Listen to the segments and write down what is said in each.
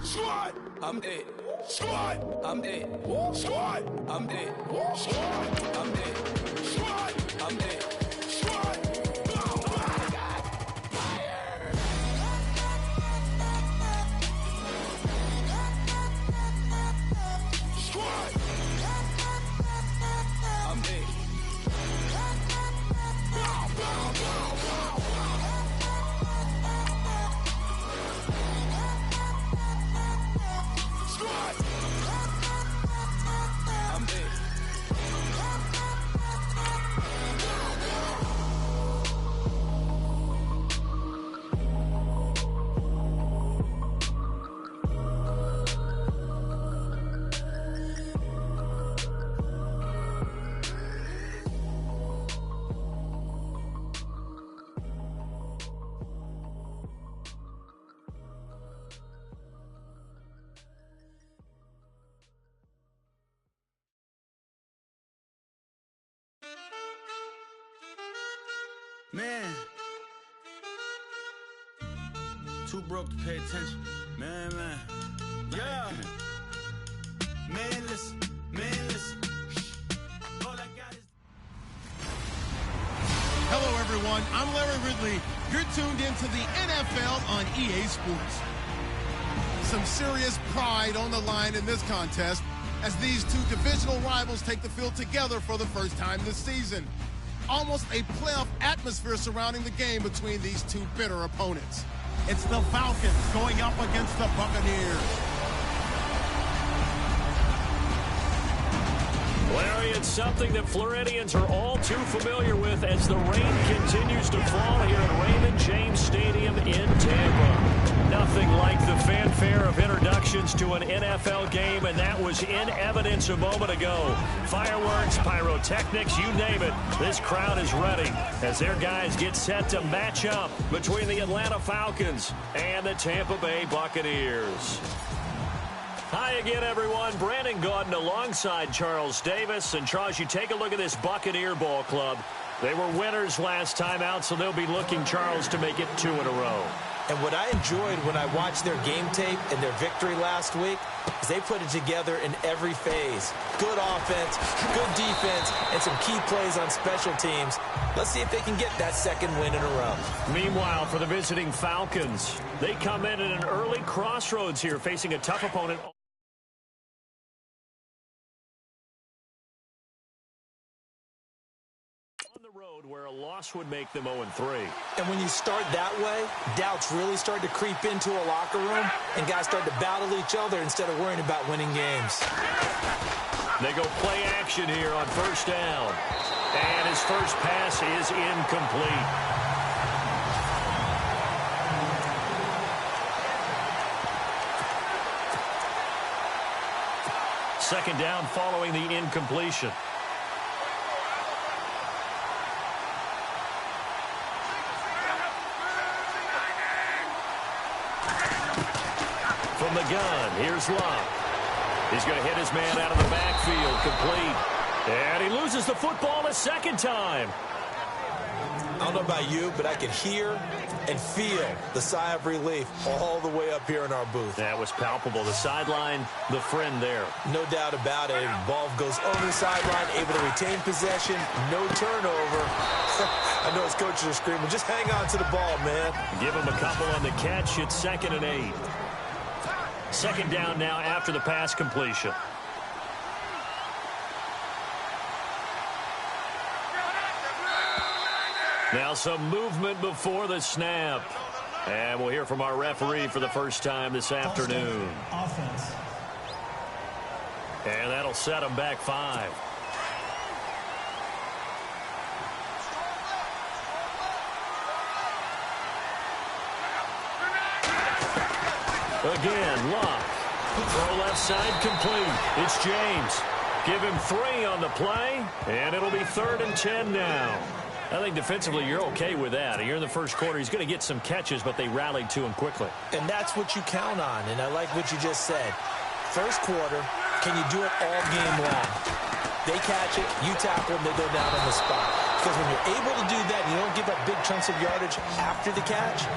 Squad, I'm dead. Squad, I'm dead. Squad, I'm dead. Squad, I'm dead. Squad, I'm dead. Squad. Oh my God! Fire! Squad, I'm dead. I'm dead. Man, too broke to pay attention. Man. Yeah. Man, listen. All I got is... Hello, everyone. I'm Larry Ridley. You're tuned into the NFL on EA Sports. Some serious pride on the line in this contest as these two divisional rivals take the field together for the first time this season. Almost a playoff atmosphere surrounding the game between these two bitter opponents. It's the Falcons going up against the Buccaneers. Larry, it's something that Floridians are all too familiar with as the rain continues to fall here at Raymond James Stadium in Tampa. Nothing like the fanfare of introductions to an NFL game, and that was in evidence a moment ago. Fireworks, pyrotechnics, you name it. This crowd is ready as their guys get set to match up between the Atlanta Falcons and the Tampa Bay Buccaneers. Hi again, everyone. Brandon Gaudin alongside Charles Davis. And Charles, you take a look at this Buccaneer ball club. They were winners last time out, so they'll be looking, Charles, to make it 2 in a row. And what I enjoyed when I watched their game tape and their victory last week is they put it together in every phase. Good offense, good defense, and some key plays on special teams. Let's see if they can get that second win in a row. Meanwhile, for the visiting Falcons, they come in at an early crossroads here, facing a tough opponent. Road where a loss would make them 0-3. And when you start that way, doubts really start to creep into a locker room, and guys start to battle each other instead of worrying about winning games. They go play action here on first down. And his first pass is incomplete. Second down following the incompletion. From the gun, here's Love. He's going to hit his man out of the backfield, complete. And he loses the football a second time. I don't know about you, but I could hear and feel the sigh of relief all the way up here in our booth. That was palpable. The sideline, the friend there. No doubt about it. Ball goes over the sideline, able to retain possession, no turnover. I know his coaches are screaming, just hang on to the ball, man. Give him a couple on the catch. It's 2nd and 8. Second down now after the pass completion. Now some movement before the snap. And we'll hear from our referee for the first time this afternoon. Offense. And that'll set them back 5. Again, Locke. Throw left side complete. It's James. Give him 3 on the play, and it'll be 3rd and 10 now. I think defensively you're okay with that. You're in the first quarter. He's going to get some catches, but they rallied to him quickly. And that's what you count on, and I like what you just said. First quarter, can you do it all game long? They catch it, you tackle them, they go down on the spot. Because when you're able to do that, you don't give up big chunks of yardage after the catch,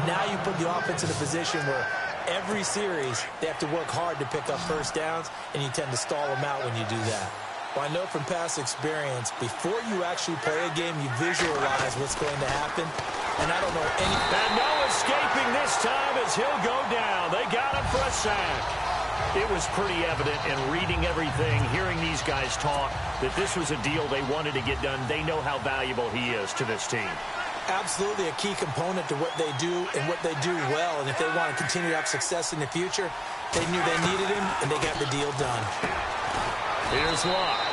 now you put the offense in a position where every series, they have to work hard to pick up first downs, and you tend to stall them out when you do that. Well, I know from past experience, before you actually play a game, you visualize what's going to happen, and I don't know any... And no escaping this time as he'll go down. They got him for a sack. It was pretty evident in reading everything, hearing these guys talk, that this was a deal they wanted to get done. They know how valuable he is to this team. Absolutely a key component to what they do and what they do well, and if they want to continue to have success in the future, they knew they needed him, and they got the deal done. Here's Locke.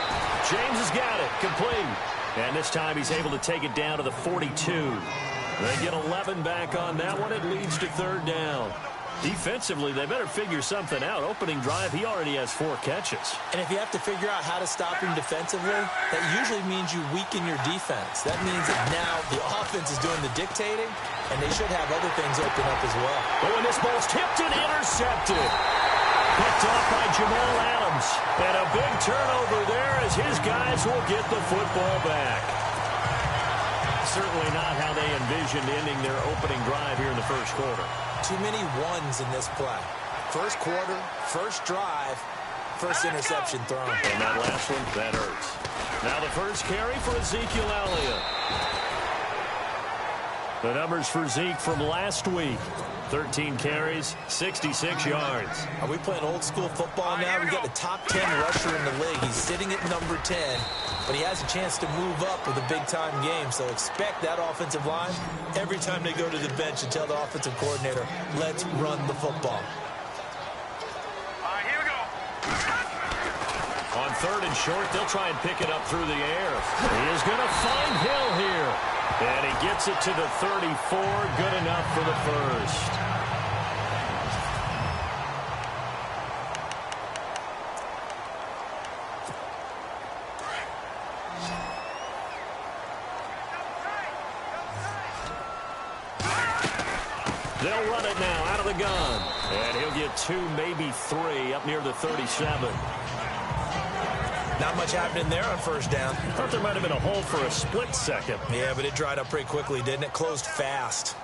James has got it. Complete. And this time he's able to take it down to the 42. They get 11 back on that one. It leads to third down. Defensively, they better figure something out. Opening drive, he already has 4 catches. And if you have to figure out how to stop him defensively, that usually means you weaken your defense. That means that now the offense is doing the dictating, and they should have other things open up as well. Oh, and this ball's tipped and intercepted. Picked off by Jamal Adams. And a big turnover there as his guys will get the football back. Certainly not how they envisioned ending their opening drive here in the first quarter. Too many ones in this play. First quarter, first drive, first interception thrown. And that last one, that hurts. Now the first carry for Ezekiel Elliott. The numbers for Zeke from last week. 13 carries, 66 yards. Are we playing old school football now? We got the top 10 rusher in the league. He's sitting at number 10, but he has a chance to move up with a big-time game. So expect that offensive line every time they go to the bench and tell the offensive coordinator, let's run the football. Here we go. On third and short, they'll try and pick it up through the air. He is going to find Hill here. And he gets it to the 34. Good enough for the first. They'll run it now out of the gun. And he'll get 2, maybe 3 up near the 37. Not much happening there on first down. Thought there might have been a hole for a split second. Yeah, but it dried up pretty quickly, didn't it? Closed fast.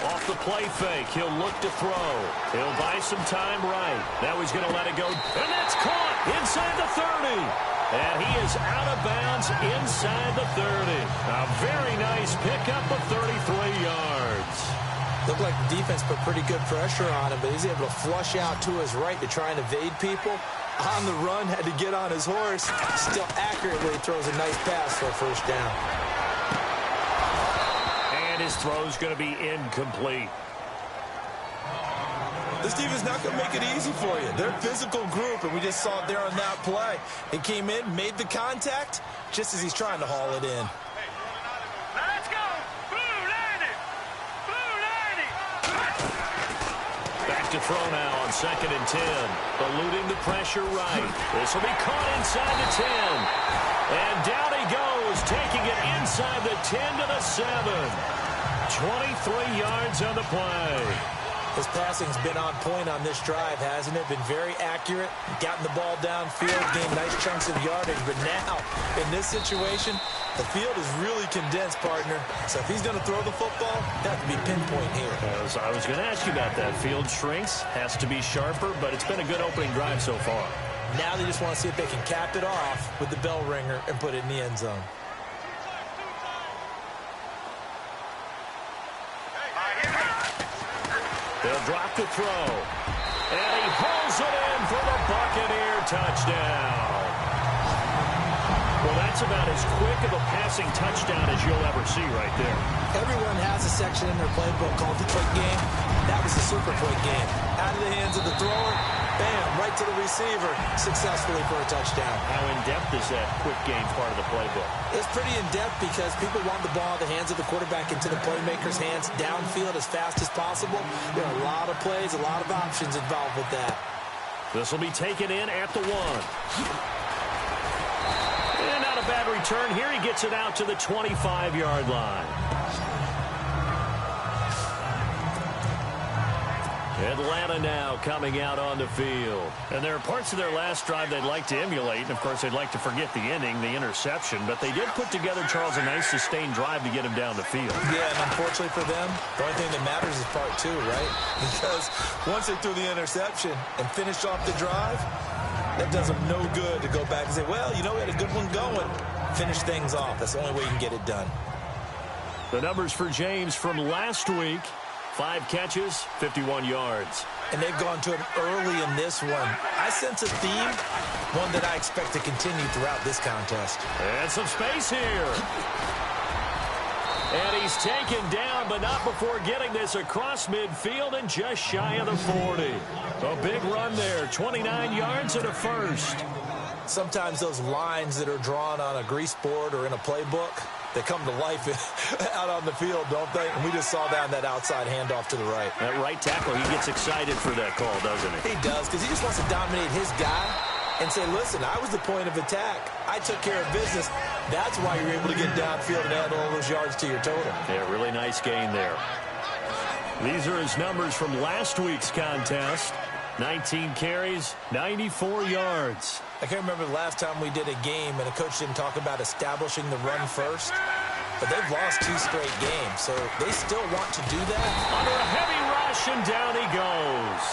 Off the play fake, he'll look to throw. He'll buy some time right. Now he's going to let it go. And that's caught inside the 30. And he is out of bounds inside the 30. A very nice pickup of 33 yards. Looked like the defense put pretty good pressure on him, but he's able to flush out to his right to try and evade people. On the run, had to get on his horse. Still accurately throws a nice pass for a first down. And his throw's going to be incomplete. This defense not going to make it easy for you. They're a physical group, and we just saw it there on that play. He came in, made the contact, just as he's trying to haul it in. Let's go. Blue 90. Blue 90. Back to throw now on 2nd and 10. Eluding the pressure right. This will be caught inside the 10. And down he goes, taking it inside the 10 to the 7. 23 yards on the play. His passing's been on point on this drive, hasn't it? Been very accurate, gotten the ball downfield, gained nice chunks of yardage. But now, in this situation, the field is really condensed, partner. So if he's going to throw the football, that would be pinpoint here. I was going to ask you about that. Field shrinks, has to be sharper, but it's been a good opening drive so far. Now they just want to see if they can cap it off with the bell ringer and put it in the end zone. They'll drop the throw. And he hauls it in for the Buccaneer touchdown. Well, that's about as quick of a passing touchdown as you'll ever see right there. Everyone has a section in their playbook called the quick game. That was the super quick game. Out of the hands of the thrower, bam, right to the receiver, successfully for a touchdown. How in-depth is that quick game part of the playbook? It's pretty in-depth because people want the ball in the hands of the quarterback into the playmaker's hands downfield as fast as possible. There are a lot of plays, a lot of options involved with that. This will be taken in at the 1. And not a bad return here. He gets it out to the 25-yard line. Atlanta now coming out on the field. And there are parts of their last drive they'd like to emulate. And, of course, they'd like to forget the ending, the interception. But they did put together, Charles, a nice sustained drive to get him down the field. Yeah, and unfortunately for them, the only thing that matters is part two, right? Because once they threw the interception and finished off the drive, that does them no good to go back and say, well, you know, we had a good one going. Finish things off. That's the only way you can get it done. The numbers for James from last week: 5 catches, 51 yards. And they've gone to him early in this one. I sense a theme, one that I expect to continue throughout this contest. And some space here. And he's taken down, but not before getting this across midfield and just shy of the 40. A big run there, 29 yards and a first. Sometimes those lines that are drawn on a grease board or in a playbook, they come to life out on the field, don't they? And we just saw that in that outside handoff to the right. That right tackle, he gets excited for that call, doesn't he? He does, because he just wants to dominate his guy and say, listen, I was the point of attack. I took care of business. That's why you're able to get downfield and add all those yards to your total. Yeah, really nice gain there. These are his numbers from last week's contest. 19 carries, 94 yards. I can't remember the last time we did a game and a coach didn't talk about establishing the run first. But they've lost 2 straight games, so they still want to do that. Under a heavy rush, and down he goes.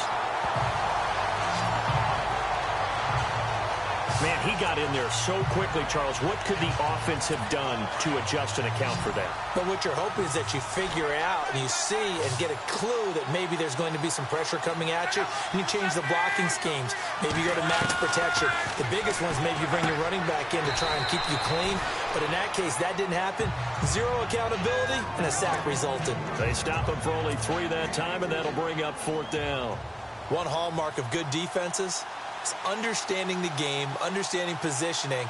Man, he got in there so quickly, Charles. What could the offense have done to adjust and account for that? But what you're hoping is that you figure out and you see and get a clue that maybe there's going to be some pressure coming at you, and you change the blocking schemes. Maybe you go to max protection. The biggest ones, maybe you bring your running back in to try and keep you clean. But in that case, that didn't happen. 0 accountability, and a sack resulted. They stop him for only 3 that time, and that'll bring up 4th down. One hallmark of good defenses is understanding the game, understanding positioning,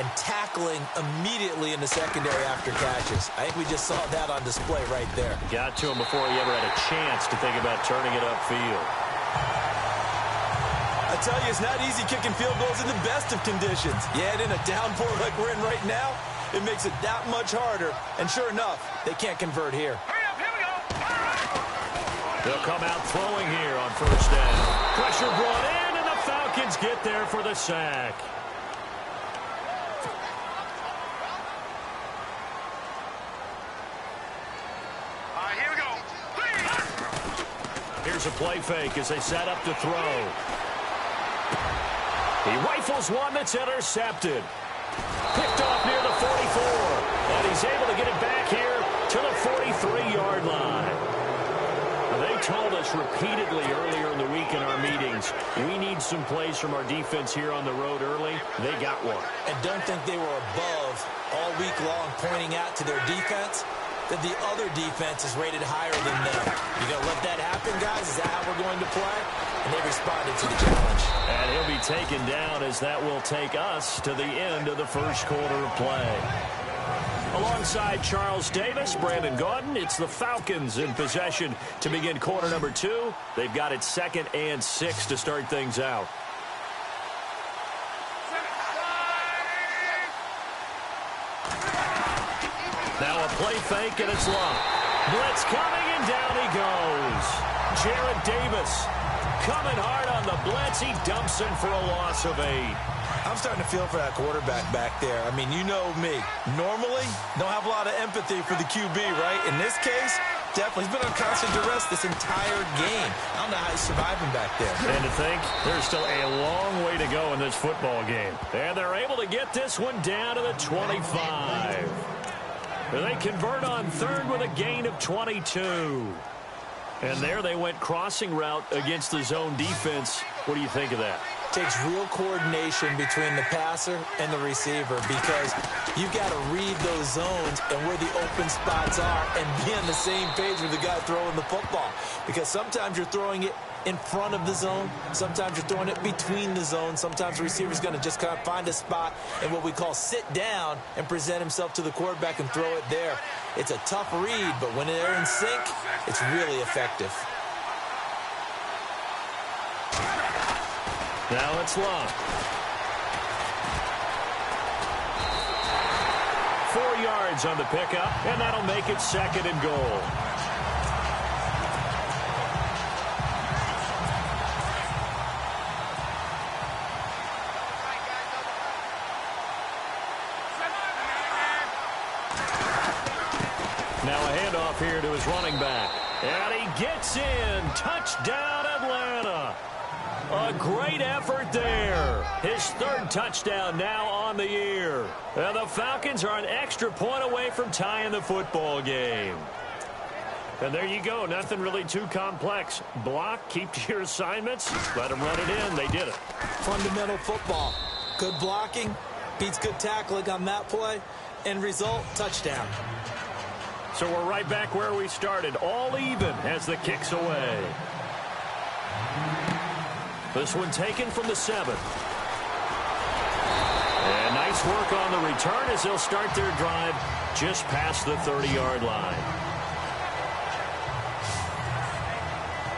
and tackling immediately in the secondary after catches. I think we just saw that on display right there. Got to him before he ever had a chance to think about turning it upfield. I tell you, it's not easy kicking field goals in the best of conditions. Yet in a downpour like we're in right now, it makes it that much harder. And sure enough, they can't convert here. Hurry up, here we go. They'll come out throwing here on 1st down. Pressure brought in, and the Falcons get there for the sack. Here we go. Here's a play fake as they set up to throw. He rifles one that's intercepted. Picked off near the 44. And he's able to get it back here to the 43-yard line. Now, they told us repeatedly earlier in the week in our meetings, we need some plays from our defense here on the road early. They got one. And don't think they were above all week long pointing out to their defense that the other defense is rated higher than them. You going to let that happen, guys? Is that how we're going to play? And they responded to the challenge. And he'll be taken down as that will take us to the end of the first quarter of play. Alongside Charles Davis, Brandon Gaudin, it's the Falcons in possession to begin quarter number 2. They've got it 2nd and 6 to start things out. Now a play fake, and it's locked. Blitz coming, and down he goes. Jared Davis coming hard on the blitz. He dumps him for a loss of 8. I'm starting to feel for that quarterback back there. I mean, you know me. Normally, don't have a lot of empathy for the QB, right? In this case, definitely. He's been on constant duress this entire game. I don't know how he's surviving back there. And to think, there's still a long way to go in this football game. And they're able to get this one down to the 25. They convert on 3rd with a gain of 22. And there they went crossing route against the zone defense. What do you think of that? Takes real coordination between the passer and the receiver, because you've got to read those zones and where the open spots are and be on the same page with the guy throwing the football. Because sometimes you're throwing it in front of the zone. Sometimes you're throwing it between the zones. Sometimes the receiver's going to just kind of find a spot and what we call sit down and present himself to the quarterback and throw it there. It's a tough read, but when they're in sync, it's really effective. Now it's locked. 4 yards on the pickup, and that'll make it 2nd and goal. Now a handoff here to his running back. And he gets in. Touchdown, Atlanta. A great effort there. His third touchdown now on the year. And the Falcons are an extra point away from tying the football game. And there you go. Nothing really too complex. Block, keep to your assignments, let them run it in. They did it. Fundamental football. Good blocking, beats good tackling on that play. End result, touchdown. So we're right back where we started. All even as the kick's away. This one taken from the 7. And nice work on the return as they'll start their drive just past the 30-yard line.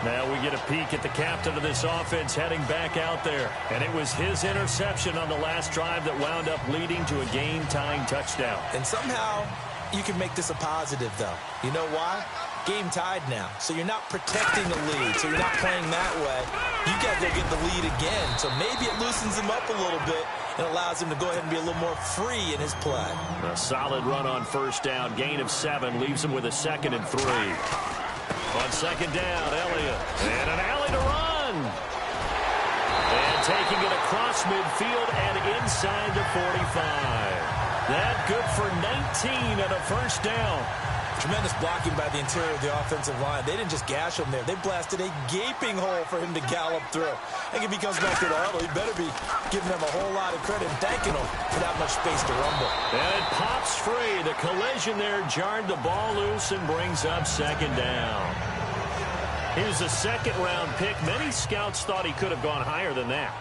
Now we get a peek at the captain of this offense heading back out there. And it was his interception on the last drive that wound up leading to a game-tying touchdown. And somehow you can make this a positive, though. You know why? Game tied now. So you're not protecting the lead. So you're not playing that way. You got to go get the lead again. So maybe it loosens him up a little bit and allows him to go ahead and be a little more free in his play. A solid run on first down. Gain of 7 leaves him with a 2nd and 3. On second down, Elliott. And an alley to run. And taking it across midfield and inside the 45. That good for 19 and a first down. Tremendous blocking by the interior of the offensive line. They didn't just gash him there. They blasted a gaping hole for him to gallop through. I think if he comes back to the huddle, he better be giving them a whole lot of credit and thanking them for that much space to rumble. And it pops free. The collision there jarred the ball loose and brings up second down. He was a second-round pick. Many scouts thought he could have gone higher than that.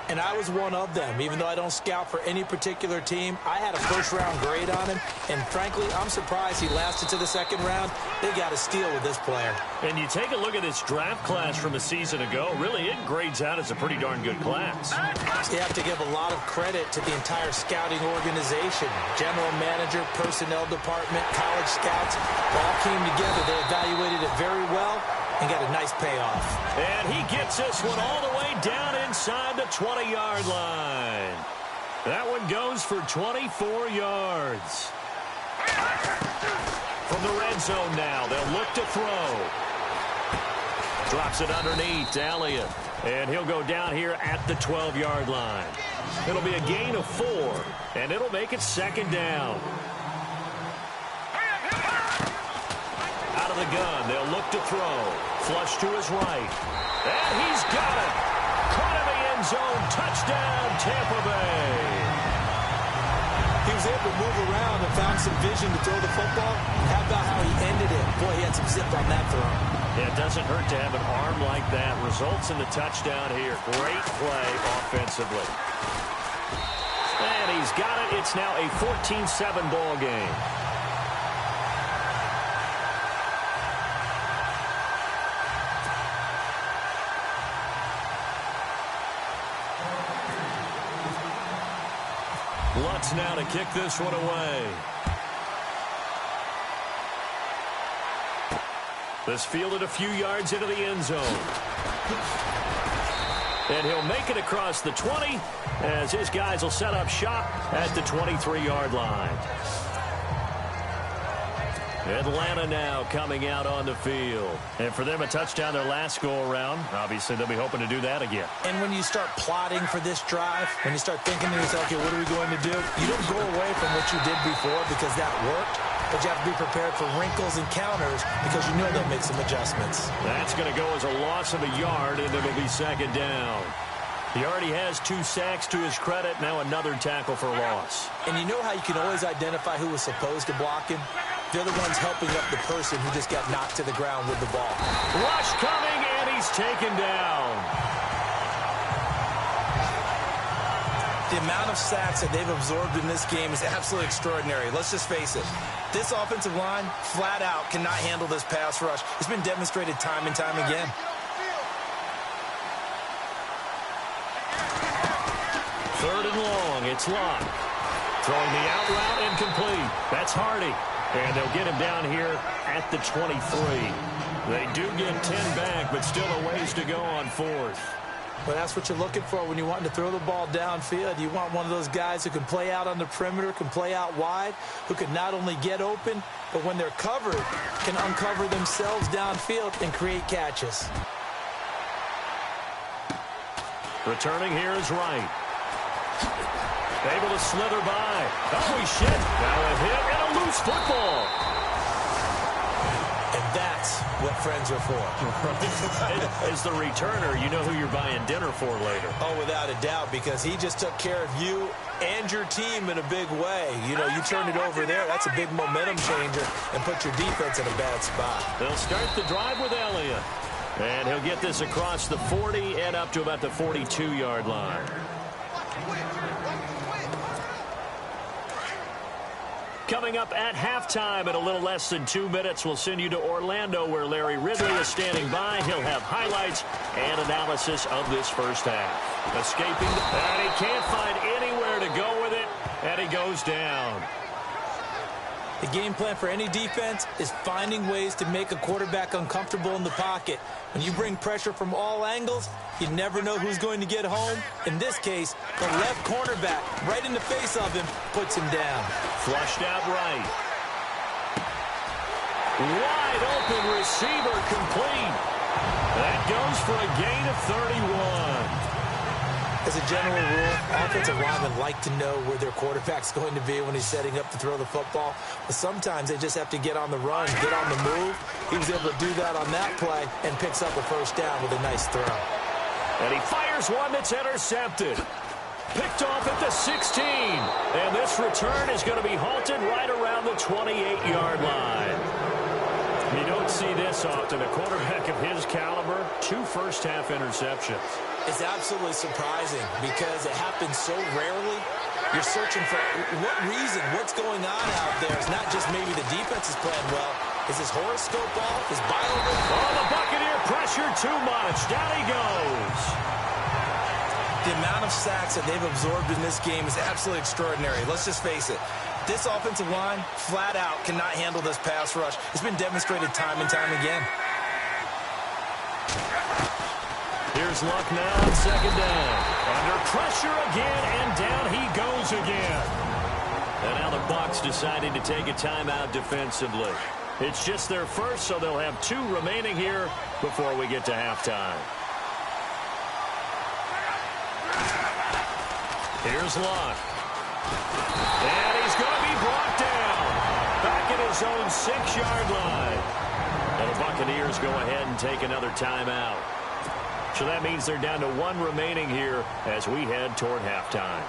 And I was one of them. Even though I don't scout for any particular team, I had a first-round grade on him. And frankly, I'm surprised he lasted to the second round. They got a steal with this player. And you take a look at this draft class from a season ago. Really, it grades out as a pretty darn good class. You have to give a lot of credit to the entire scouting organization. General manager, personnel department, college scouts, all came together. They evaluated it very well and got a nice payoff. And he gets this one all the way down inside the 20-yard line. That one goes for 24 yards. From the red zone now, they'll look to throw. Drops it underneath to Elliott. And he'll go down here at the 12-yard line. It'll be a gain of 4, and it'll make it second down. Out of the gun, they'll look to throw. Flush to his right. And he's got it. Caught in the end zone. Touchdown, Tampa Bay. He was able to move around and found some vision to throw the football. How about how he ended it? Boy, he had some zip on that throw. Yeah, it doesn't hurt to have an arm like that. Results in the touchdown here. Great play offensively. And he's got it. It's now a 14-7 ball game. Lutz now to kick this one away. This fielded a few yards into the end zone. And he'll make it across the 20 as his guys will set up shop at the 23-yard line. Atlanta now coming out on the field. And for them, a touchdown their last go-around. Obviously, they'll be hoping to do that again. And when you start plotting for this drive, when you start thinking to yourself, okay, what are we going to do? You don't go away from what you did before because that worked, but you have to be prepared for wrinkles and counters because you know they'll make some adjustments. That's going to go as a loss of a yard, and it'll be second down. He already has 2 sacks to his credit. Now another tackle for loss. And you know how you can always identify who was supposed to block him? They're the ones helping up the person who just got knocked to the ground with the ball. Rush coming, and he's taken down. The amount of sacks that they've absorbed in this game is absolutely extraordinary. Let's just face it. This offensive line, flat out, cannot handle this pass rush. It's been demonstrated time and time again. Third and long, it's Locke. Throwing the out route, incomplete. That's Hardy. And they'll get him down here at the 23. They do get 10 back, but still a ways to go on 4th. Well, that's what you're looking for when you want to throw the ball downfield. You want one of those guys who can play out on the perimeter, can play out wide, who can not only get open, but when they're covered, can uncover themselves downfield and create catches. Returning here is Wright. Able to slither by. Oh, he shit. Now a hit and a loose football. And that's what friends are for. As the returner, you know who you're buying dinner for later. Oh, without a doubt, because he just took care of you and your team in a big way. You know, you turned it over there. That's a big momentum changer and put your defense in a bad spot. They'll start the drive with Elliott. And he'll get this across the 40 and up to about the 42-yard line. Coming up at halftime in a little less than 2 minutes, we'll send you to Orlando where Larry Ridley is standing by. He'll have highlights and analysis of this first half. Escaping, and he can't find anywhere to go with it, and he goes down. The game plan for any defense is finding ways to make a quarterback uncomfortable in the pocket. When you bring pressure from all angles, you never know who's going to get home. In this case, the left cornerback, right in the face of him, puts him down. Flushed out right. Wide open receiver complete. That goes for a gain of 31. As a general rule, offensive linemen like to know where their quarterback's going to be when he's setting up to throw the football. But sometimes they just have to get on the run, get on the move. He was able to do that on that play and picks up a first down with a nice throw. And he fires one that's intercepted. Picked off at the 16. And this return is going to be halted right around the 28-yard line. You don't see this often. A quarterback of his caliber, 2 first-half interceptions. It's absolutely surprising because it happens so rarely. You're searching for what reason, what's going on out there. It's not just maybe the defense is playing well. Is his horoscope off? Is bio? Oh, the Buccaneer pressure too much. Down he goes. The amount of sacks that they've absorbed in this game is absolutely extraordinary. Let's just face it. This offensive line, flat out, cannot handle this pass rush. It's been demonstrated time and time again. Here's Luck now on second down. Under pressure again, and down he goes again. And now the Bucs deciding to take a timeout defensively. It's just their first, so they'll have 2 remaining here before we get to halftime. Here's Luck. And he's going to be brought down. Back at his own 6-yard line. And the Buccaneers go ahead and take another timeout. So that means they're down to 1 remaining here as we head toward halftime.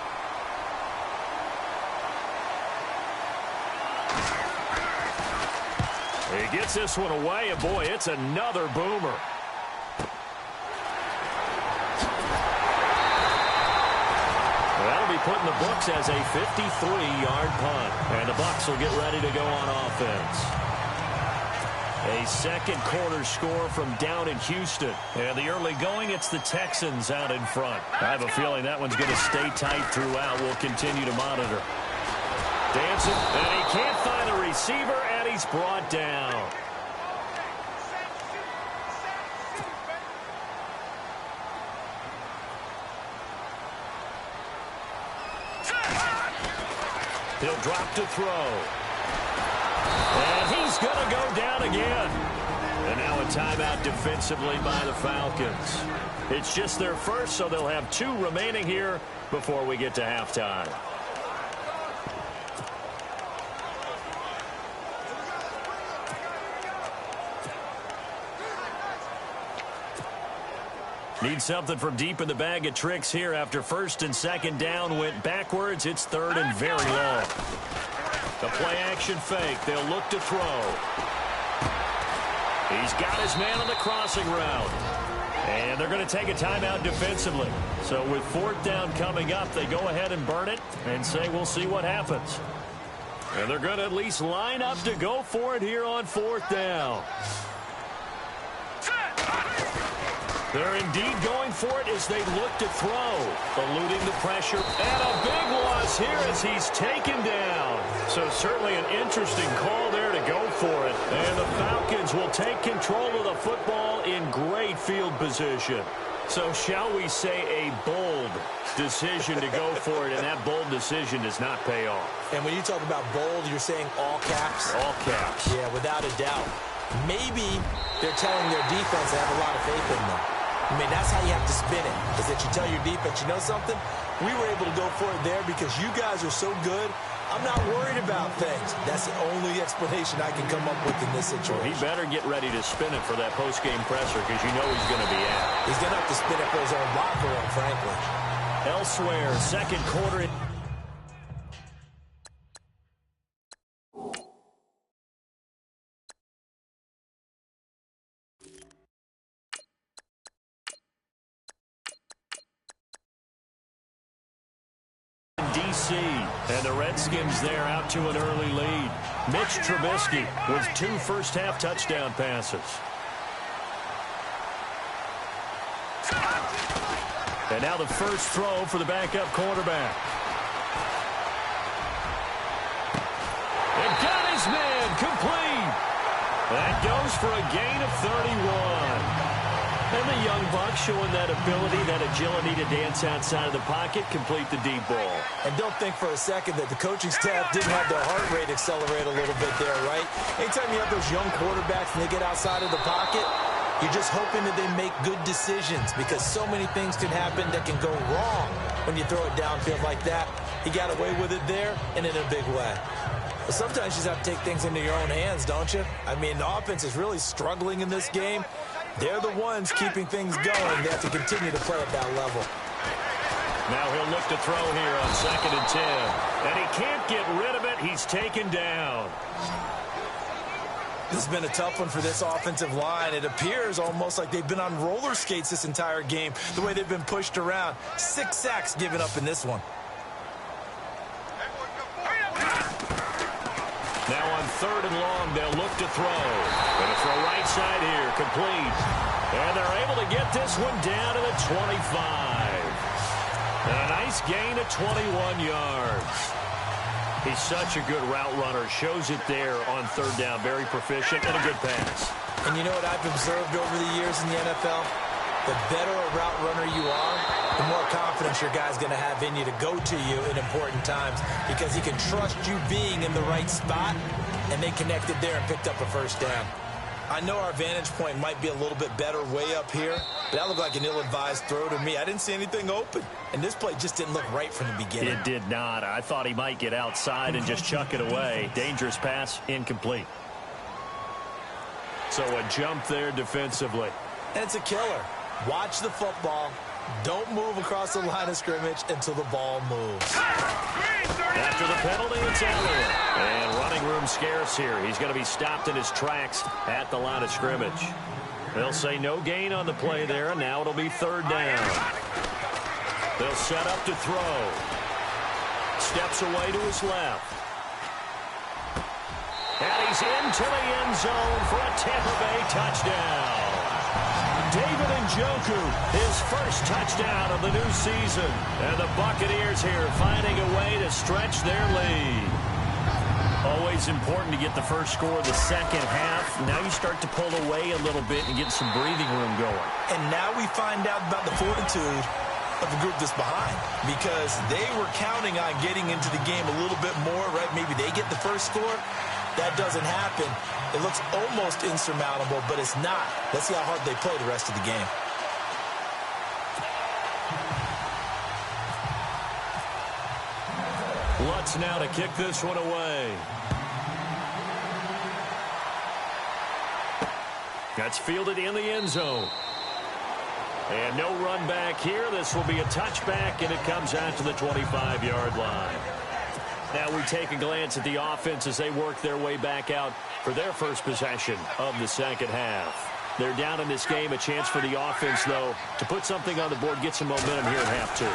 He gets this one away, and boy, it's another boomer. That'll be put in the books as a 53-yard punt. And the Bucs will get ready to go on offense. A second quarter score from down in Houston. And the early going, it's the Texans out in front. I have a feeling that one's going to stay tight throughout. We'll continue to monitor. Dancing, and he can't find a receiver, and he's brought down. He'll drop to throw. And he's going to go down again. And now a timeout defensively by the Falcons. It's just their first, so they'll have 2 remaining here before we get to halftime. Need something from deep in the bag of tricks here after first and second down went backwards. It's third and very long. The play action fake. They'll look to throw. He's got his man on the crossing route. And they're going to take a timeout defensively. So with 4th down coming up, they go ahead and burn it and say we'll see what happens. And they're going to at least line up to go for it here on 4th down. They're indeed going for it as they look to throw. Eluding the pressure. And a big loss here as he's taken down. So certainly an interesting call there to go for it. And the Falcons will take control of the football in great field position. So shall we say a bold decision to go for it, and that bold decision does not pay off. And when you talk about bold, you're saying all caps? All caps. Yeah, without a doubt. Maybe they're telling their defense they have a lot of faith in them. I mean, that's how you have to spin it, is that you tell your defense, you know something? We were able to go for it there because you guys are so good. I'm not worried about things. That's the only explanation I can come up with in this situation. Well, he better get ready to spin it for that post-game presser because you know he's going to be out. He's going to have to spin it for his own locker room, frankly. Elsewhere, second quarter. D.C. and the Redskins there out to an early lead. Mitch Trubisky with 2 first-half touchdown passes. And now the first throw for the backup quarterback. And got his man complete. That goes for a gain of 31. And the young buck showing that ability, that agility to dance outside of the pocket, complete the deep ball. And don't think for a second that the coaching staff didn't have their heart rate accelerate a little bit there, right? Anytime you have those young quarterbacks and they get outside of the pocket, you're just hoping that they make good decisions because so many things can happen that can go wrong when you throw it downfield like that. He got away with it there and in a big way. But sometimes you just have to take things into your own hands, don't you? I mean, the offense is really struggling in this game. They're the ones keeping things going. They have to continue to play at that level. Now he'll look to throw here on 2nd and 10. And he can't get rid of it. He's taken down. This has been a tough one for this offensive line. It appears almost like they've been on roller skates this entire game, the way they've been pushed around. 6 sacks given up in this one. Now on 3rd and long, they'll look to throw. Going to throw right side here, complete. And they're able to get this one down to the 25. And a nice gain of 21 yards. He's such a good route runner. Shows it there on 3rd down. Very proficient and a good pass. And you know what I've observed over the years in the NFL? The better a route runner you are, the more confidence your guy's going to have in you to go to you in important times because he can trust you being in the right spot, and they connected there and picked up a first down. I know our vantage point might be a little bit better way up here, but that looked like an ill-advised throw to me. I didn't see anything open, and this play just didn't look right from the beginning. It did not. I thought he might get outside and just chuck it away. Dangerous pass, incomplete. So a jump there defensively. And it's a killer. Watch the football. Don't move across the line of scrimmage until the ball moves. After the penalty, it's Elliott. And running room scarce here. He's going to be stopped in his tracks at the line of scrimmage. They'll say no gain on the play there, and now it'll be 3rd down. They'll set up to throw. Steps away to his left. And he's into the end zone for a Tampa Bay touchdown. David Njoku, his first touchdown of the new season. And the Buccaneers here finding a way to stretch their lead. Always important to get the first score of the second half. Now you start to pull away a little bit and get some breathing room going. And now we find out about the fortitude of the group that's behind because they were counting on getting into the game a little bit more, right? Maybe they get the first score. That doesn't happen. It looks almost insurmountable, but it's not. Let's see how hard they play the rest of the game. Lutz now to kick this one away. That's fielded in the end zone. And no run back here. This will be a touchback, and it comes out to the 25-yard line. Now we take a glance at the offense as they work their way back out for their first possession of the second half. They're down in this game. A chance for the offense, though, to put something on the board, get some momentum here at half 2.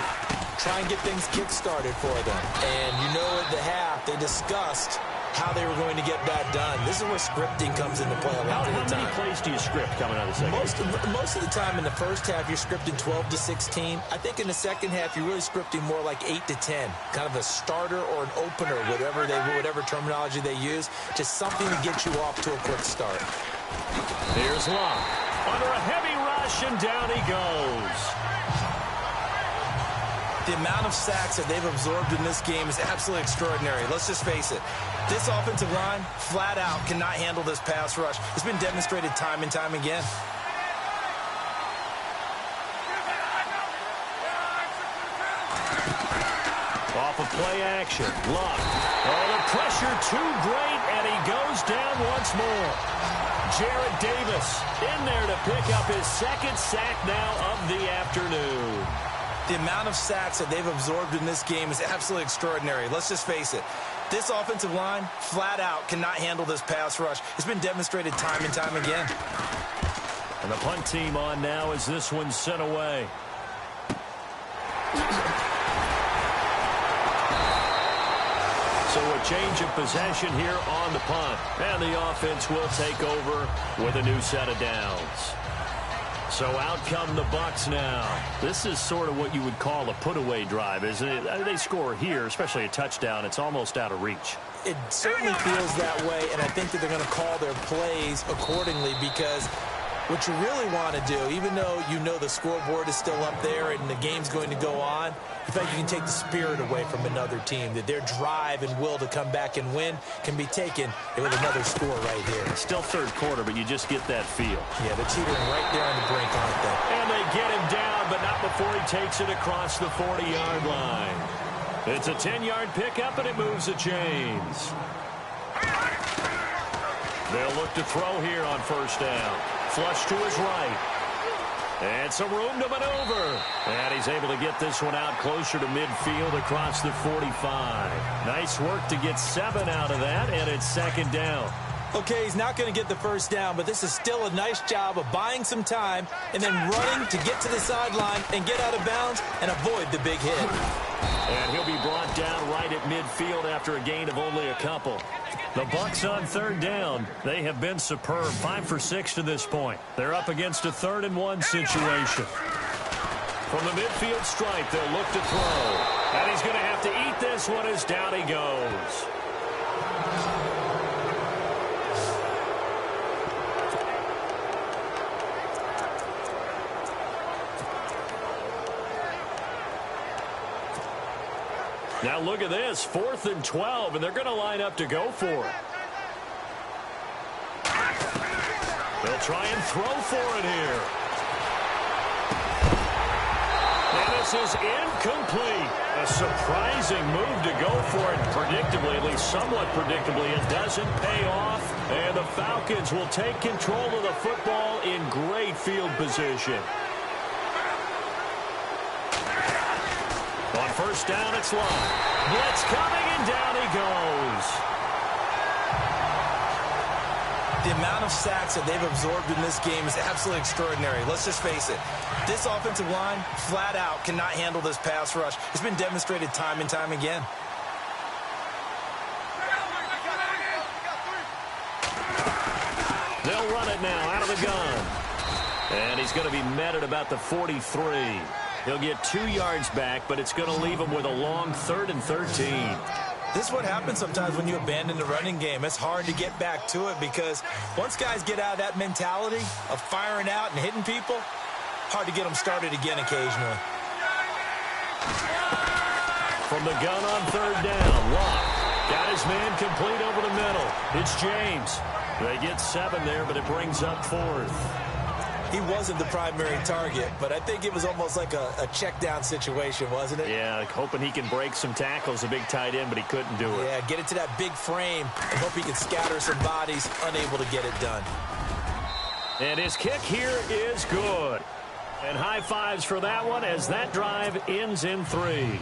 Try and get things kick-started for them. And you know at the half, they discussed how they were going to get that done. This is where scripting comes into play a lot of the time. How many plays do you script coming out of the second? Most of the time in the first half, you're scripting 12 to 16. I think in the second half, you're really scripting more like 8 to 10. Kind of a starter or an opener, whatever terminology they use. Just something to get you off to a quick start. Here's Love. Under a heavy rush, rush, and down he goes. The amount of sacks that they've absorbed in this game is absolutely extraordinary. Let's just face it. This offensive line, flat out, cannot handle this pass rush. It's been demonstrated time and time again. Off of play action. Luck. Oh, the pressure too great, and he goes down once more. Jarrett Davis in there to pick up his second sack now of the afternoon. The amount of sacks that they've absorbed in this game is absolutely extraordinary. Let's just face it. This offensive line, flat out, cannot handle this pass rush. It's been demonstrated time and time again. And the punt team on now as this one's sent away. So a change of possession here on the punt. And the offense will take over with a new set of downs. So out come the Bucs now. This is sort of what you would call a put-away drive, isn't it? They score here, especially a touchdown. It's almost out of reach. It certainly feels that way, and I think that they're going to call their plays accordingly because what you really want to do, even though you know the scoreboard is still up there and the game's going to go on, in fact, you can take the spirit away from another team, that their drive and will to come back and win can be taken with another score right here. Still third quarter, but you just get that feel. Yeah, they're teetering right there on the brink, aren't they? And they get him down, but not before he takes it across the 40-yard line. It's a 10-yard pickup, and it moves the chains. They'll look to throw here on first down. Flush to his right. And some room to maneuver. And he's able to get this one out closer to midfield across the 45. Nice work to get 7 out of that, and it's second down. Okay, he's not going to get the first down, but this is still a nice job of buying some time and then running to get to the sideline and get out of bounds and avoid the big hit. And he'll be brought down right at midfield after a gain of only a couple. The Bucs on third down. They have been superb. 5 for 6 to this point. They're up against a 3rd-and-1 situation. From the midfield stripe, they'll look to throw. And he's going to have to eat this one as down he goes. Now look at this, 4th and 12, and they're going to line up to go for it. They'll try and throw for it here. And this is incomplete. A surprising move to go for it predictably, at least somewhat predictably. It doesn't pay off, and the Falcons will take control of the football in great field position. On first down, it's Luck. Blitz coming, and down he goes. The amount of sacks that they've absorbed in this game is absolutely extraordinary. Let's just face it. This offensive line, flat out, cannot handle this pass rush. It's been demonstrated time and time again. They'll run it now out of the gun. And he's going to be met at about the 43. He'll get 2 yards back, but it's going to leave him with a long 3rd and 13. This is what happens sometimes when you abandon the running game. It's hard to get back to it because once guys get out of that mentality of firing out and hitting people, hard to get them started again occasionally. From the gun on third down, Luck got his man complete over the middle. It's James. They get 7 there, but it brings up 4th. He wasn't the primary target, but I think it was almost like a check down situation, wasn't it? Yeah, like hoping he can break some tackles, a big tight end, but he couldn't do it. Yeah, get it to that big frame and hope he can scatter some bodies, unable to get it done. And his kick here is good. And high fives for that one as that drive ends in 3.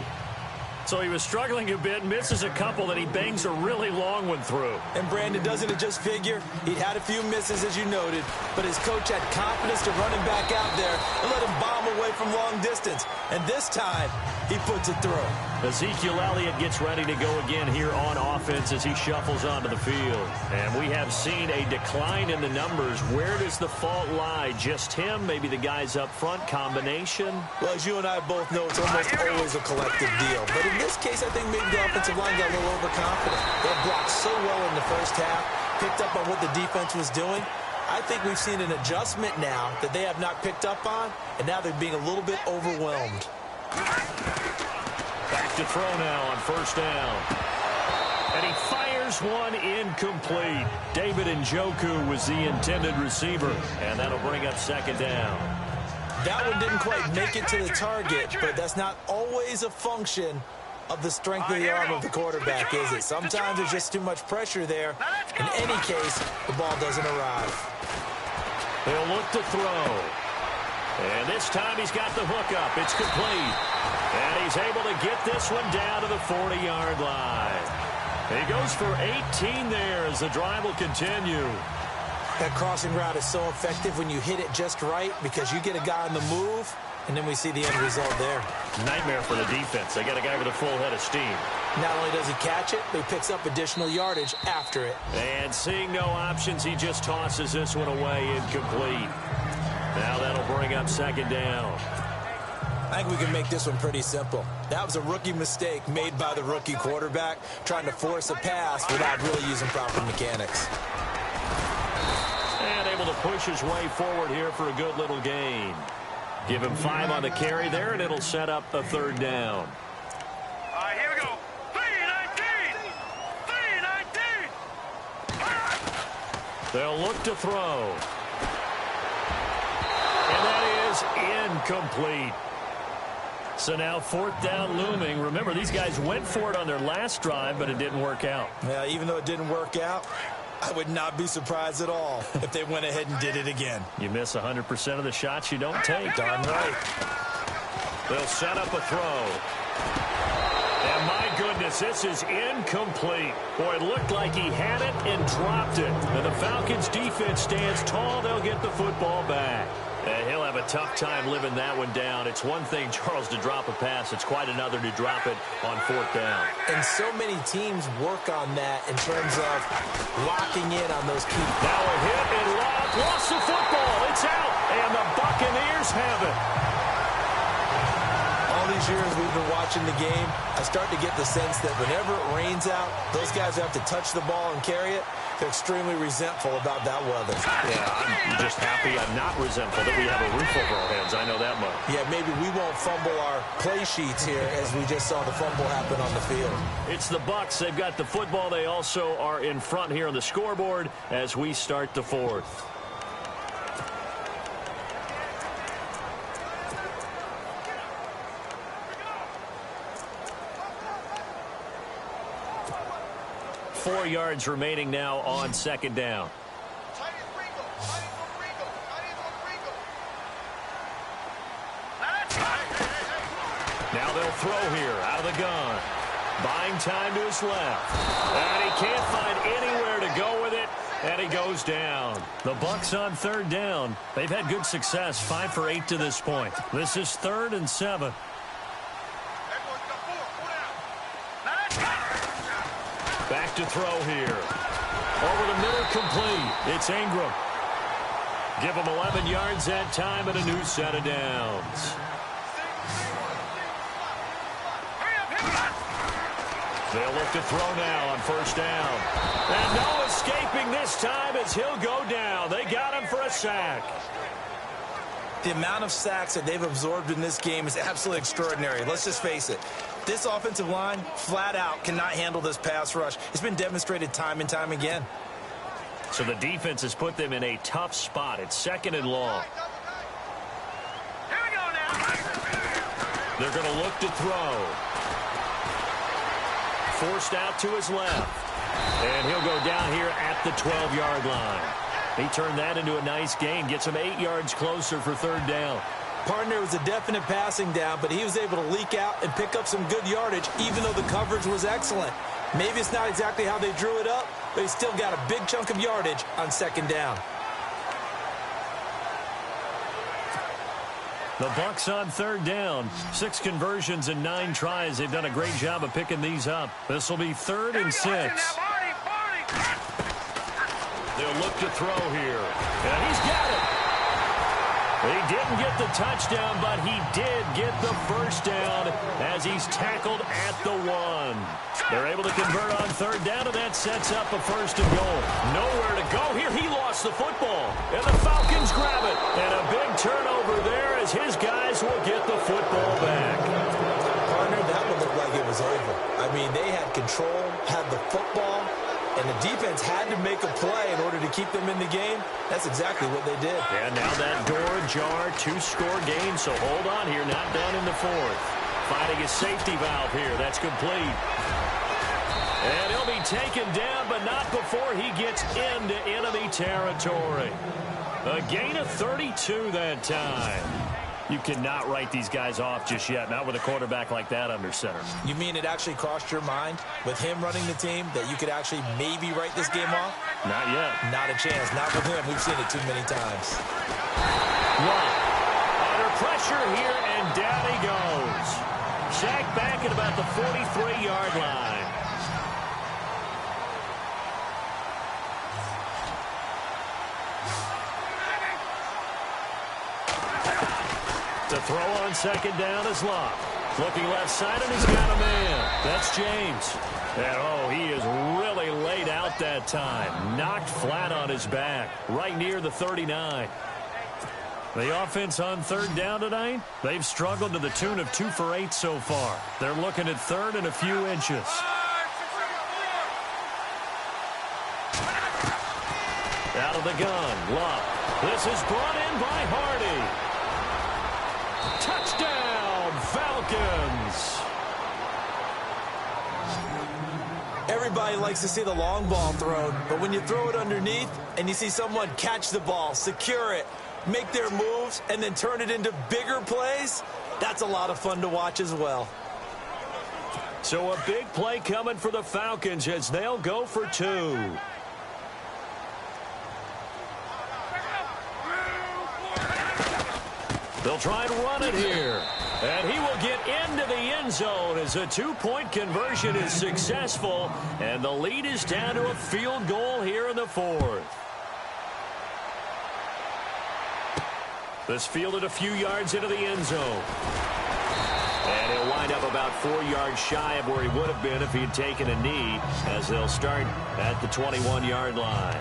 So he was struggling a bit, misses a couple, then he bangs a really long one through. And Brandon, doesn't it just figure? He'd had a few misses, as you noted, but his coach had confidence to run him back out there and let him bomb away from long distance. And this time, he puts it through. Ezekiel Elliott gets ready to go again here on offense as he shuffles onto the field. And we have seen a decline in the numbers. Where does the fault lie? Just him? Maybe the guys up front? Combination? Well, as you and I both know, it's almost always a collective deal. But in this case, I think maybe the offensive line got a little overconfident. They blocked so well in the first half, picked up on what the defense was doing, I think we've seen an adjustment now that they have not picked up on, and now they're being a little bit overwhelmed. Back to throw now on first down. And he fires one incomplete. David Njoku was the intended receiver, and that'll bring up second down. That one didn't quite make it to the target, but that's not always a function of the strength of the arm of the quarterback, is it? Sometimes there's just too much pressure there. In any case, the ball doesn't arrive. They'll look to throw. And this time he's got the hook up. It's complete. And he's able to get this one down to the 40-yard line. He goes for 18 there as the drive will continue. That crossing route is so effective when you hit it just right because you get a guy on the move, and then we see the end result there. Nightmare for the defense. They got a guy with a full head of steam. Not only does he catch it, but he picks up additional yardage after it. And seeing no options, he just tosses this one away incomplete. Now that'll bring up second down. I think we can make this one pretty simple. That was a rookie mistake made by the rookie quarterback, trying to force a pass without really using proper mechanics. And able to push his way forward here for a good little gain. Give him 5 on the carry there, and it'll set up a third down. Here we go. 3-19. 3-19. They'll look to throw. And that is incomplete. So now fourth down looming. Remember, these guys went for it on their last drive, but it didn't work out. Yeah, even though it didn't work out, I would not be surprised at all if they went ahead and did it again. You miss 100% of the shots you don't take. Darn right. They'll set up a throw. And my goodness, this is incomplete. Boy, it looked like he had it and dropped it. And the Falcons' defense stands tall. They'll get the football back. And he'll have a tough time living that one down. It's one thing, Charles, to drop a pass. It's quite another to drop it on fourth down. And so many teams work on that in terms of locking in on those key. Now a hit and lost the football. It's out. And the Buccaneers have it. All these years we've been watching the game, I start to get the sense that whenever it rains out, those guys who have to touch the ball and carry it, they're extremely resentful about that weather. Yeah, I'm just happy I'm not resentful that we have a roof over our heads. I know that much. Yeah, maybe we won't fumble our play sheets here as we just saw the fumble happen on the field. It's the Bucs. They've got the football. They also are in front here on the scoreboard as we start the fourth. Four yards remaining now on second down. Now they'll throw here out of the gun. Buying time to his left. And he can't find anywhere to go with it. And he goes down. The Bucs on third down. They've had good success, 5 for 8 to this point. This is 3rd and 7. Back to throw here. Over the middle, complete. It's Ingram. Give him 11 yards that time and a new set of downs. They'll look to throw now on first down. And no escaping this time as he'll go down. They got him for a sack. The amount of sacks that they've absorbed in this game is absolutely extraordinary. Let's just face it. This offensive line, flat out, cannot handle this pass rush. It's been demonstrated time and time again. So the defense has put them in a tough spot. It's 2nd and long. Here we go now. They're going to look to throw. Forced out to his left. And he'll go down here at the 12-yard line. He turned that into a nice gain. Gets him 8 yards closer for third down. Partner was a definite passing down, but he was able to leak out and pick up some good yardage, even though the coverage was excellent. Maybe it's not exactly how they drew it up, but he still got a big chunk of yardage on second down. The Bucs on third down. 6 conversions and 9 tries. They've done a great job of picking these up. This will be 3rd and 6. They'll look to throw here. And he's got it. He didn't get the touchdown, but he did get the first down as he's tackled at the 1. They're able to convert on third down, and that sets up a first and goal. Nowhere to go here. He lost the football, and the Falcons grab it. And a big turnover there as his guys will get the football back. Partner, that one looked like it was over. I mean, they had control, had the football, and the defense had to make a play in order to keep them in the game. That's exactly what they did. And now that door ajar, 2-score game, so hold on here, not done in the 4th. Finding a safety valve here, that's complete. And he'll be taken down, but not before he gets into enemy territory. A gain of 32 that time. You cannot write these guys off just yet, not with a quarterback like that under center. You mean it actually crossed your mind with him running the team that you could actually maybe write this game off? Not yet. Not a chance. Not with him. We've seen it too many times. One. Under pressure here, and down he goes. Sacked back at about the 43-yard line. To throw on second down is Locke. Looking left side, and he's got a man. That's James. And, oh, he is really laid out that time. Knocked flat on his back, right near the 39. The offense on third down tonight, they've struggled to the tune of 2 for 8 so far. They're looking at third and a few inches. Out of the gun, Locke. This is brought in by Hardy. Touchdown, Falcons! Everybody likes to see the long ball thrown, but when you throw it underneath and you see someone catch the ball, secure it, make their moves, and then turn it into bigger plays, that's a lot of fun to watch as well. So a big play coming for the Falcons as they'll go for 2. They'll try and run it here. And he will get into the end zone as a 2-point conversion is successful. And the lead is down to a field goal here in the 4th. This fielded a few yards into the end zone. And he'll wind up about 4 yards shy of where he would have been if he had taken a knee, as they'll start at the 21-yard line.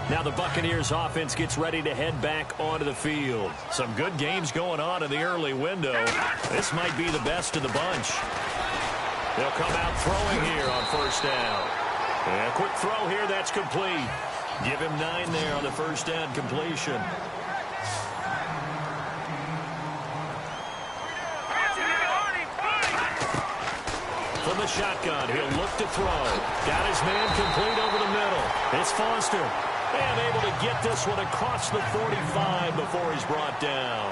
Now the Buccaneers offense gets ready to head back onto the field. Some good games going on in the early window. This might be the best of the bunch. They'll come out throwing here on first down. And a quick throw here, that's complete. Give him 9 there on the first down completion. From the shotgun, he'll look to throw. Got his man complete over the middle. It's Foster. And able to get this one across the 45 before he's brought down.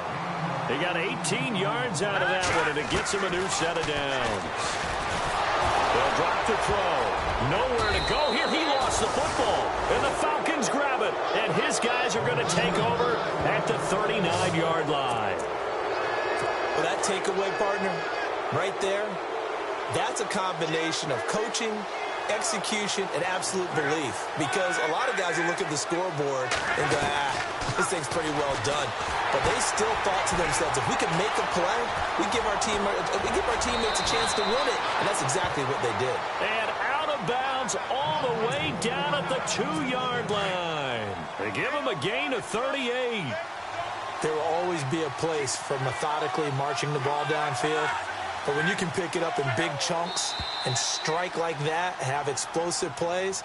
He got 18 yards out of that one, and it gets him a new set of downs. They'll drop the throw. Nowhere to go here. He lost the football, and the Falcons grab it. And his guys are going to take over at the 39-yard line. Well, that takeaway, partner, right there, that's a combination of coaching, execution, and absolute belief, because a lot of guys will look at the scoreboard and go, this thing's pretty well done. But they still thought to themselves, if we can make a play, we give our teammates a chance to win it. And that's exactly what they did. And out of bounds all the way down at the 2-yard line. They give him a gain of 38. There will always be a place for methodically marching the ball downfield. But when you can pick it up in big chunks and strike like that, have explosive plays,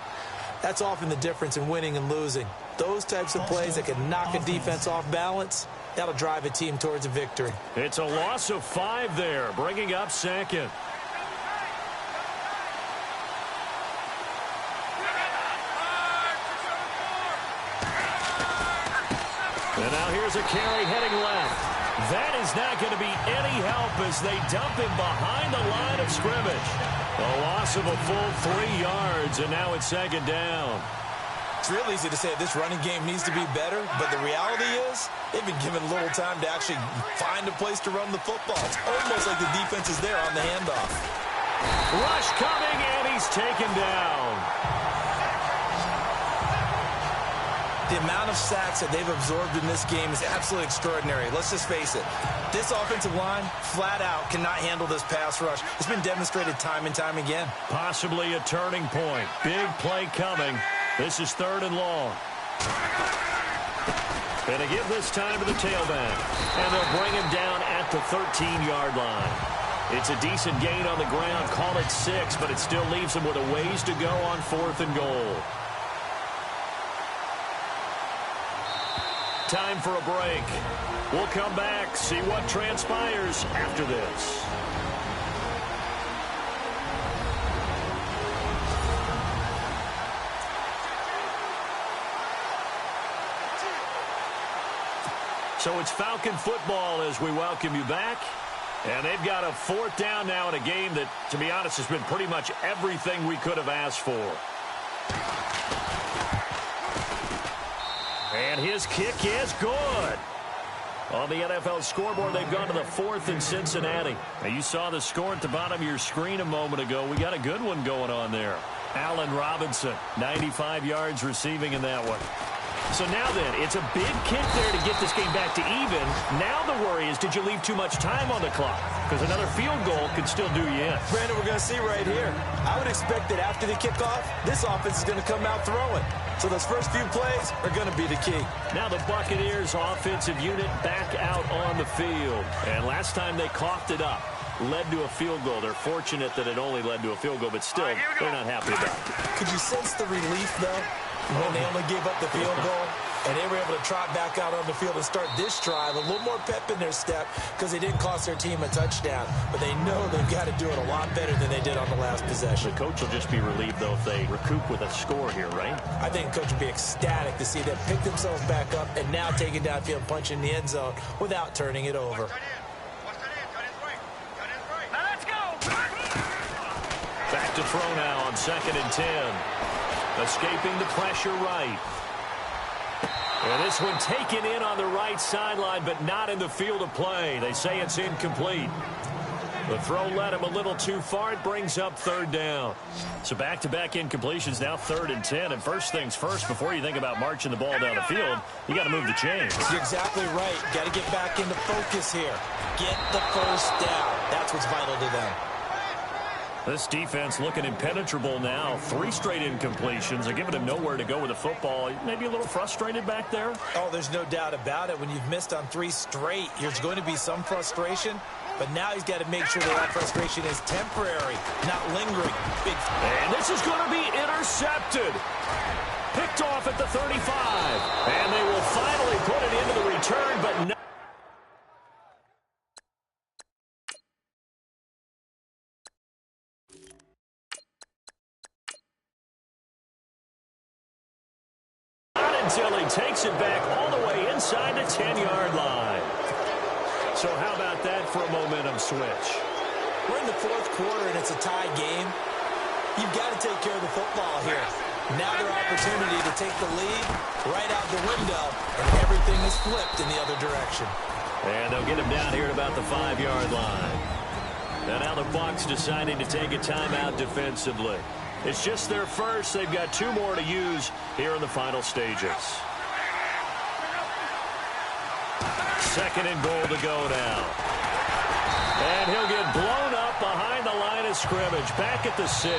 that's often the difference in winning and losing. Those types of plays that can knock a defense off balance, that'll drive a team towards a victory. It's a loss of 5 there, bringing up second. And now here's a carry heading left. That is not going to be any help as they dump him behind the line of scrimmage. A loss of a full 3 yards, and now it's second down. It's real easy to say this running game needs to be better, but the reality is they've been given little time to actually find a place to run the football. It's almost like the defense is there on the handoff. Rush coming, and he's taken down. The amount of sacks that they've absorbed in this game is absolutely extraordinary. Let's just face it. This offensive line, flat out, cannot handle this pass rush. It's been demonstrated time and time again. Possibly a turning point. Big play coming. This is 3rd and long. And to give this time to the tailback. And they'll bring him down at the 13-yard line. It's a decent gain on the ground. Call it 6, but it still leaves him with a ways to go on 4th and goal. Time for a break. We'll come back, see what transpires after this. So it's Falcon football as we welcome you back. And they've got a 4th down now in a game that, to be honest, has been pretty much everything we could have asked for. And his kick is good. On the NFL scoreboard, they've gone to the 4th in Cincinnati. Now, you saw the score at the bottom of your screen a moment ago. We got a good one going on there. Allen Robinson, 95 yards receiving in that one. So now then, it's a big kick there to get this game back to even. Now the worry is, did you leave too much time on the clock? Because another field goal could still do you in. Brandon, we're going to see right here. I would expect that after the kickoff, this offense is going to come out throwing. So those first few plays are going to be the key. Now the Buccaneers offensive unit back out on the field. And last time they coughed it up, led to a field goal. They're fortunate that it only led to a field goal, but still, they're not happy about it. Could you sense the relief, though, when they only gave up the field goal? And they were able to trot back out on the field and start this drive. A little more pep in their step because they didn't cost their team a touchdown. But they know they've got to do it a lot better than they did on the last possession. The coach will just be relieved, though, if they recoup with a score here, right? I think the coach will be ecstatic to see them pick themselves back up and now take it downfield and punch in the end zone without turning it over. Now let's go. Back to throw now on 2nd and 10. Escaping the pressure right. And this one taken in on the right sideline, but not in the field of play. They say it's incomplete. The throw led him a little too far. It brings up 3rd down. So back-to-back incompletions, now 3rd and 10. And first things first, before you think about marching the ball down the field, you got to move the chains. You're exactly right. Got to get back into focus here. Get the first down. That's what's vital to them. This defense looking impenetrable now. 3 straight incompletions. They're giving him nowhere to go with the football. Maybe a little frustrated back there? Oh, there's no doubt about it. When you've missed on 3 straight, there's going to be some frustration. But now he's got to make sure that frustration is temporary, not lingering. And this is going to be intercepted. Picked off at the 35. And they will finally put it into the return, but not. Until he takes it back all the way inside the 10-yard line. So how about that for a momentum switch? We're in the 4th quarter, and it's a tie game. You've got to take care of the football here. Now their opportunity to take the lead right out the window, and everything is flipped in the other direction. And they'll get him down here at about the 5-yard line. And now the Bucs deciding to take a timeout defensively. It's just their first. They've got 2 more to use here in the final stages. 2nd and goal to go now. And he'll get blown up behind the line of scrimmage. Back at the 6.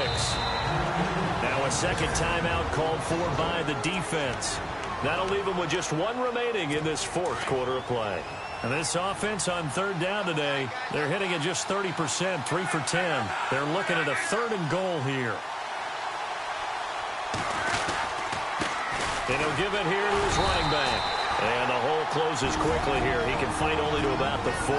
Now a second timeout called for by the defense. That'll leave them with just 1 remaining in this 4th quarter of play. And this offense on 3rd down today, they're hitting at just 30%, 3 for 10. They're looking at a 3rd and goal here. And he'll give it here to his running back. And the hole closes quickly here. He can fight only to about the 4.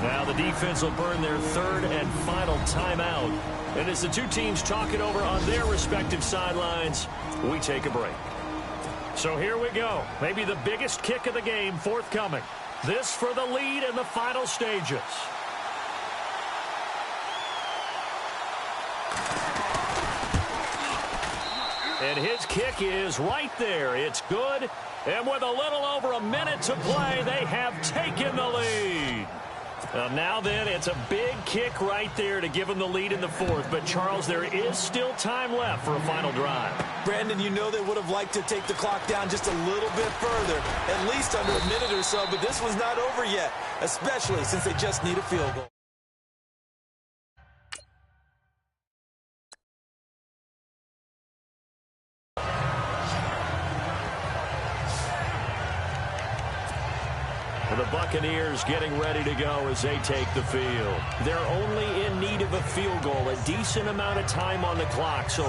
Now the defense will burn their 3rd and final timeout. And as the 2 teams talk it over on their respective sidelines, we take a break. So here we go. Maybe the biggest kick of the game forthcoming. This for the lead in the final stages. And his kick is right there. It's good. And with a little over a minute to play, they have taken the lead. Now then, it's a big kick right there to give them the lead in the fourth. But, Charles, there is still time left for a final drive. Brandon, you know they would have liked to take the clock down just a little bit further, at least under a minute or so, but this one's not over yet, especially since they just need a field goal. The Buccaneers getting ready to go as they take the field. They're only in need of a field goal, a decent amount of time on the clock. So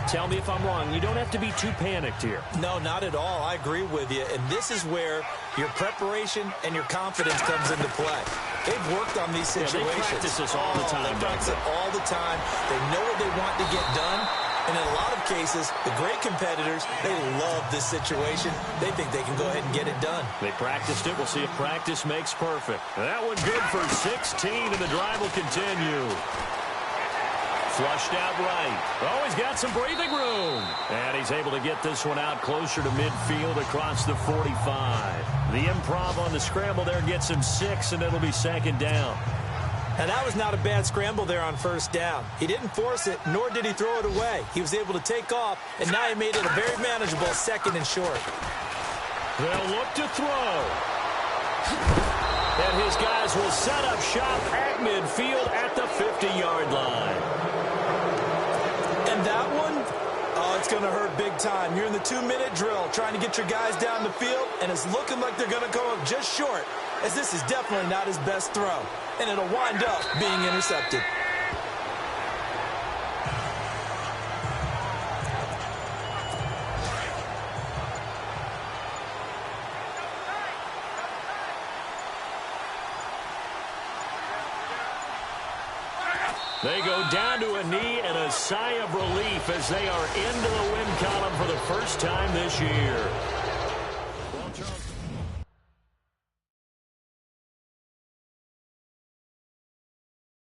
tell me if I'm wrong. You don't have to be too panicked here. No, not at all. I agree with you. And this is where your preparation and your confidence comes into play. They've worked on these situations. They practice this all the time. They practice it all the time. They know what they want to get done. And in a lot of cases, the great competitors, they love this situation. They think they can go ahead and get it done. They practiced it. We'll see if practice makes perfect. That one good for 16, and the drive will continue. Flushed out right. Oh, he's got some breathing room. And he's able to get this one out closer to midfield across the 45. The improv on the scramble there gets him 6, and it'll be second down. And that was not a bad scramble there on first down. He didn't force it, nor did he throw it away. He was able to take off, and now he made it a very manageable second and short. They'll look to throw. And his guys will set up shop at midfield at the 50-yard line. And that one, oh, it's going to hurt big time. You're in the 2-minute drill trying to get your guys down the field, and it's looking like they're going to come up just short, as this is definitely not his best throw. And it'll wind up being intercepted. They go down to a knee and a sigh of relief as they are into the win column for the first time this year.